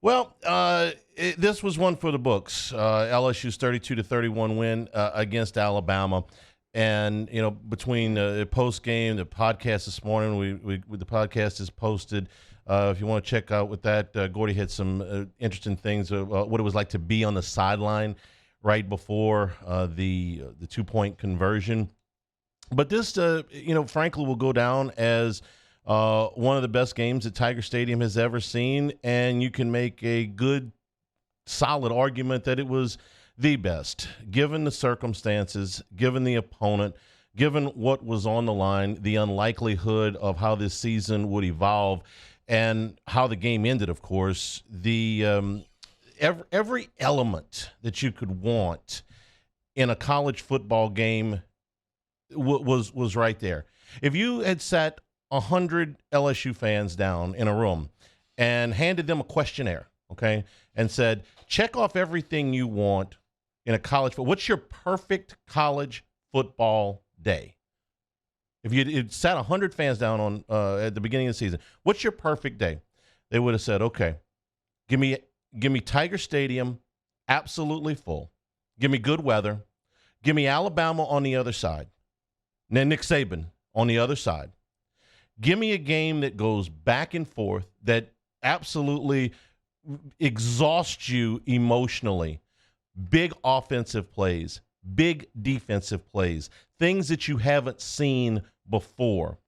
Well, this was one for the books. LSU's 32-31 win against Alabama, and between the post game, the podcast this morning, the podcast is posted. If you want to check out with that, Gordy had some interesting things of what it was like to be on the sideline right before the 2-point conversion. But this, frankly, will go down as one of the best games that Tiger Stadium has ever seen, and you can make a good, solid argument that it was the best, given the circumstances, given the opponent, given what was on the line, the unlikelihood of how this season would evolve, and how the game ended, of course. The every element that you could want in a college football game was right there. If you had sat 100 LSU fans down in a room and handed them a questionnaire, okay, and said, check off everything you want in a college football. What's your perfect college football day? If you sat 100 fans down on at the beginning of the season, what's your perfect day? They would have said, okay, give me Tiger Stadium absolutely full. Give me good weather. Give me Alabama on the other side. And then Nick Saban on the other side. Give me a game that goes back and forth, that absolutely exhausts you emotionally. Big offensive plays, big defensive plays, things that you haven't seen before.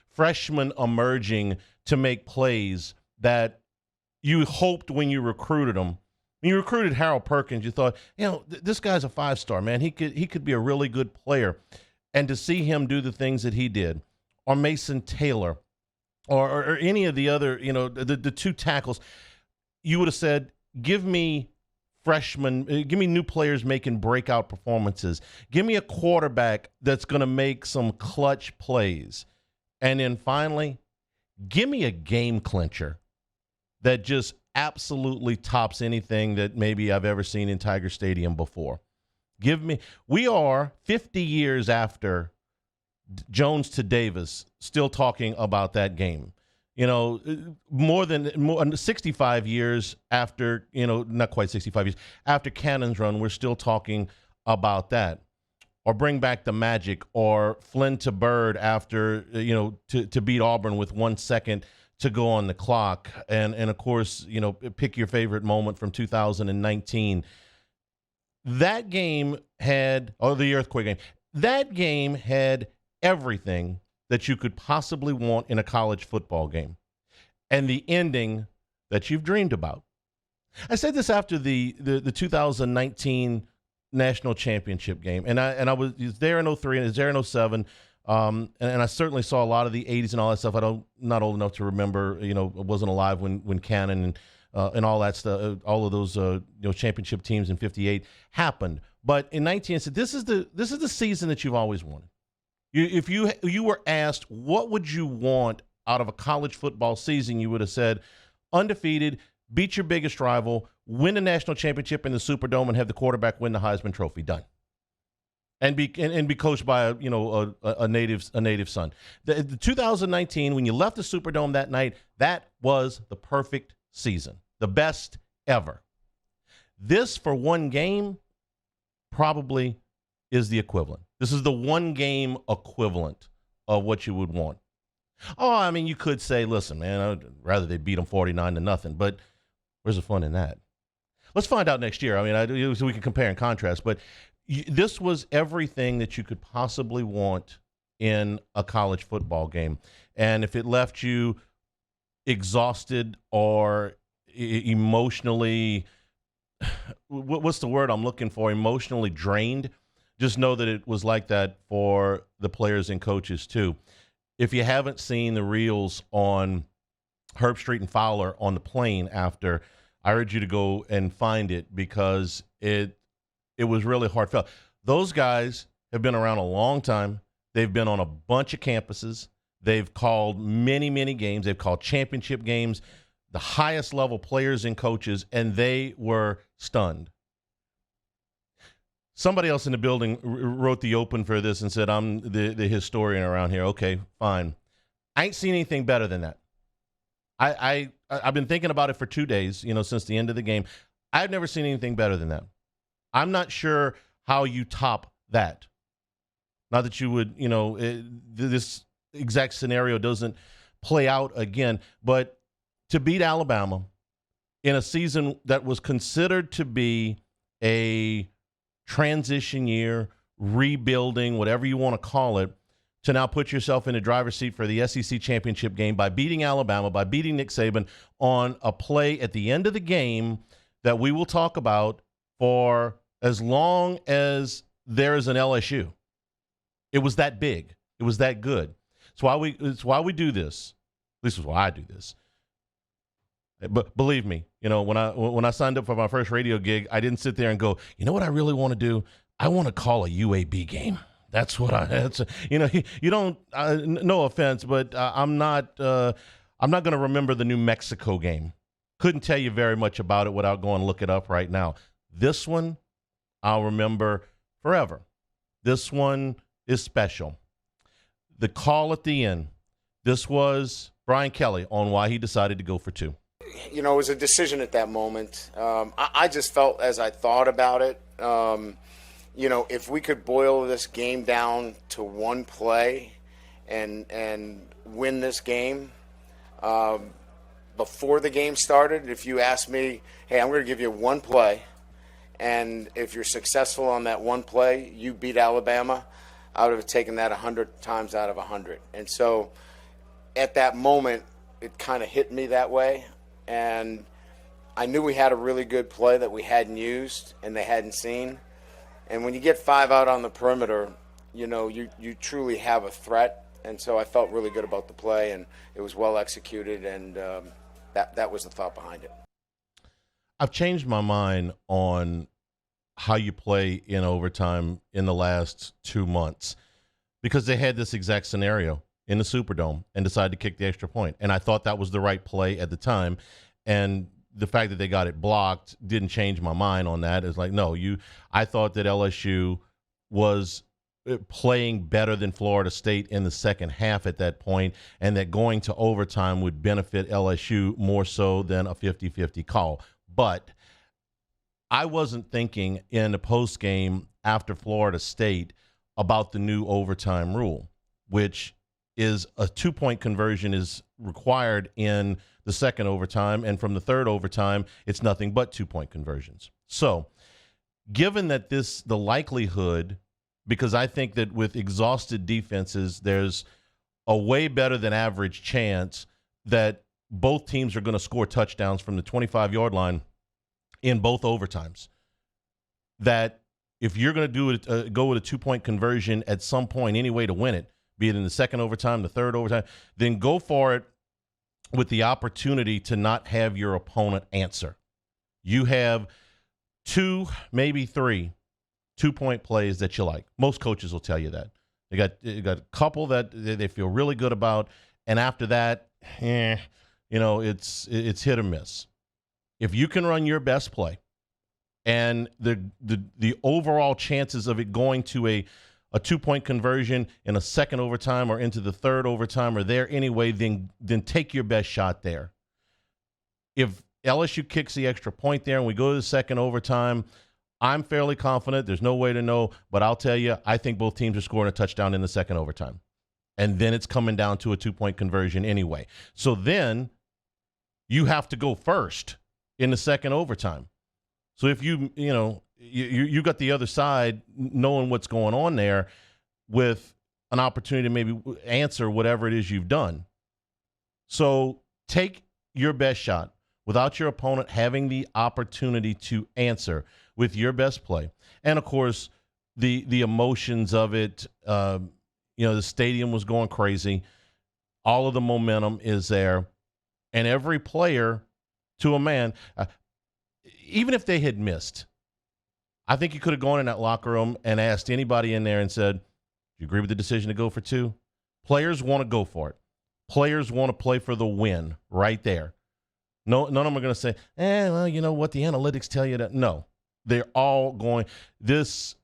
Freshmen emerging to make plays that you hoped when you recruited them. When you recruited Harold Perkins, you thought, this guy's a 5-star, man. He could be a really good player. And to see him do the things that he did, or Mason Taylor, or any of the other, the two tackles, you would have said, give me freshmen, give me new players making breakout performances. Give me a quarterback that's going to make some clutch plays. And then finally, give me a game clincher that just absolutely tops anything that maybe I've ever seen in Tiger Stadium before. We are 50 years after Jones to Davis still talking about that game. More than 65 years after, not quite 65 years after Cannon's run, we're still talking about that. Or bring back the Magic, or Flynn to Bird after, to beat Auburn with 1 second to go on the clock. And of course, pick your favorite moment from 2019. That game the earthquake game, that game had everything that you could possibly want in a college football game, and the ending that you've dreamed about. I said this after the 2019 national championship game, and I was there in 03 and I was there in 07, and I certainly saw a lot of the 80s and all that stuff. Not old enough to remember, I wasn't alive when Cannon and all that stuff, all of those championship teams in '58 happened. But in 19, I said, this is the season that you've always wanted. If you were asked what would you want out of a college football season, you would have said undefeated, beat your biggest rival, win the national championship in the Superdome, and have the quarterback win the Heisman Trophy. Done. And be coached by a native son. The 2019, when you left the Superdome that night, that was the perfect season, the best ever. This, for one game, probably is the equivalent. This is the one game equivalent of what you would want. Oh, I mean, you could say, listen, man, I'd rather they beat them 49-0, but where's the fun in that? Let's find out next year. I mean, so we can compare and contrast, but this was everything that you could possibly want in a college football game. And if it left you exhausted or emotionally, what's the word I'm looking for? Emotionally drained. Just know that it was like that for the players and coaches too. If you haven't seen the reels on Herb Street and Fowler on the plane after, I urge you to go and find it, because it was really heartfelt. Those guys have been around a long time. They've been on a bunch of campuses. They've called many, many games. They've called championship games, the highest level players and coaches, and they were stunned. Somebody else in the building wrote the open for this and said, I'm the historian around here. Okay, fine. I ain't seen anything better than that. I've been thinking about it for 2 days, since the end of the game. I've never seen anything better than that. I'm not sure how you top that. Not that you would, this exact scenario doesn't play out again, but to beat Alabama in a season that was considered to be a transition year, rebuilding, whatever you want to call it, to now put yourself in the driver's seat for the SEC championship game by beating Alabama, by beating Nick Saban on a play at the end of the game that we will talk about for as long as there is an LSU. It was that big. It was that good. It's why we do this. At least it's why I do this. But believe me, when I signed up for my first radio gig, I didn't sit there and go, you know what I really want to do? I want to call a UAB game. That's what you don't, no offense, but I'm not going to remember the New Mexico game. Couldn't tell you very much about it without going to look it up right now. This one, I'll remember forever. This one is special. The call at the end, this was Brian Kelly on why he decided to go for 2. It was a decision at that moment. I just felt as I thought about it, if we could boil this game down to one play and win this game before the game started, if you asked me, hey, I'm going to give you one play, and if you're successful on that one play, you beat Alabama, I would have taken that 100 times out of 100. And so at that moment, it kind of hit me that way. And I knew we had a really good play that we hadn't used and they hadn't seen. And when you get 5 out on the perimeter, you truly have a threat. And so I felt really good about the play, and it was well executed, and that was the thought behind it. I've changed my mind on how you play in overtime in the last 2 months because they had this exact scenario in the Superdome and decided to kick the extra point. And I thought that was the right play at the time. And the fact that they got it blocked didn't change my mind on that. It's like, no, I thought that LSU was playing better than Florida State in the second half at that point, and that going to overtime would benefit LSU more so than a 50-50 call. But I wasn't thinking in the post game after Florida State about the new overtime rule, which is a 2-point conversion is required in the second overtime, and from the third overtime, it's nothing but 2-point conversions. So given that the likelihood, because I think that with exhausted defenses, there's a way better than average chance that both teams are going to score touchdowns from the 25-yard line in both overtimes. That if you're going to go with a 2-point conversion at some point anyway to win it, be it in the second overtime, the third overtime, then go for it with the opportunity to not have your opponent answer. You have 2, maybe 3 2-point plays that you like. Most coaches will tell you that. They got a couple that they feel really good about, and after that, it's hit or miss. If you can run your best play, and the overall chances of it going to a 2-point conversion in a second overtime or into the third overtime are there anyway, then take your best shot there. If LSU kicks the extra point there and we go to the second overtime, I'm fairly confident. There's no way to know, but I'll tell you, I think both teams are scoring a touchdown in the second overtime. And then it's coming down to a 2-point conversion anyway. So then you have to go first in the second overtime. So if you got the other side knowing what's going on there with an opportunity to maybe answer whatever it is you've done. So take your best shot without your opponent having the opportunity to answer with your best play. And, of course, the emotions of it, the stadium was going crazy. All of the momentum is there. And every player, to a man, even if they had missed, I think you could have gone in that locker room and asked anybody in there and said, do you agree with the decision to go for 2? Players want to go for it. Players want to play for the win right there. No, none of them are going to say, well, you know what, the analytics tell you that. No, they're all going this.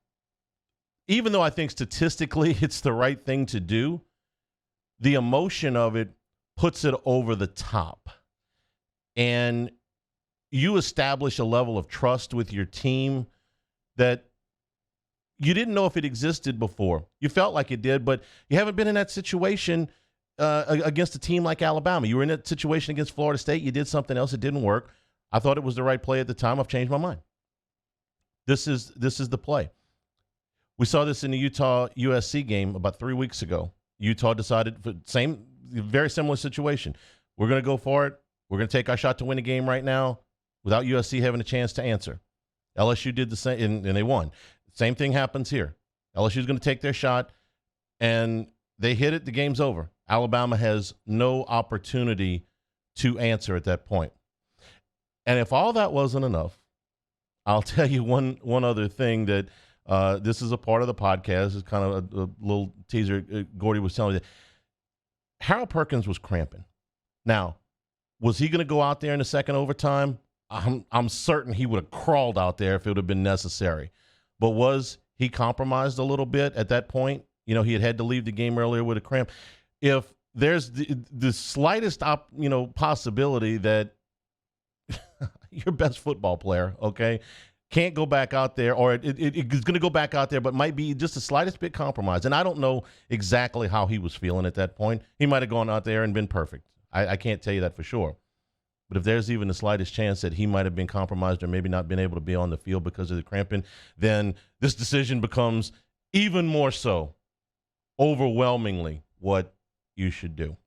Even though I think statistically it's the right thing to do, the emotion of it puts it over the top. and you establish a level of trust with your team that you didn't know if it existed before. You felt like it did, but you haven't been in that situation against a team like Alabama. You were in that situation against Florida State. You did something else. It didn't work. I thought it was the right play at the time. I've changed my mind. This is the play. We saw this in the Utah-USC game about 3 weeks ago. Utah decided, very similar situation. We're going to go for it. We're going to take our shot to win the game right now without USC having a chance to answer. LSU did the same, and they won. Same thing happens here. LSU's going to take their shot, and they hit it. The game's over. Alabama has no opportunity to answer at that point. And if all that wasn't enough, I'll tell you one other thing that this is a part of the podcast. It's kind of a little teaser. Gordy was telling me that Harold Perkins was cramping. Now, was he going to go out there in the second overtime? I'm certain he would have crawled out there if it would have been necessary. But was he compromised a little bit at that point? You know, he had to leave the game earlier with a cramp. If there's the slightest possibility that your best football player, okay, can't go back out there, or it's going to go back out there, but might be just the slightest bit compromised. And I don't know exactly how he was feeling at that point. He might have gone out there and been perfect. I can't tell you that for sure. But if there's even the slightest chance that he might have been compromised or maybe not been able to be on the field because of the cramping, then this decision becomes even more so, overwhelmingly, what you should do.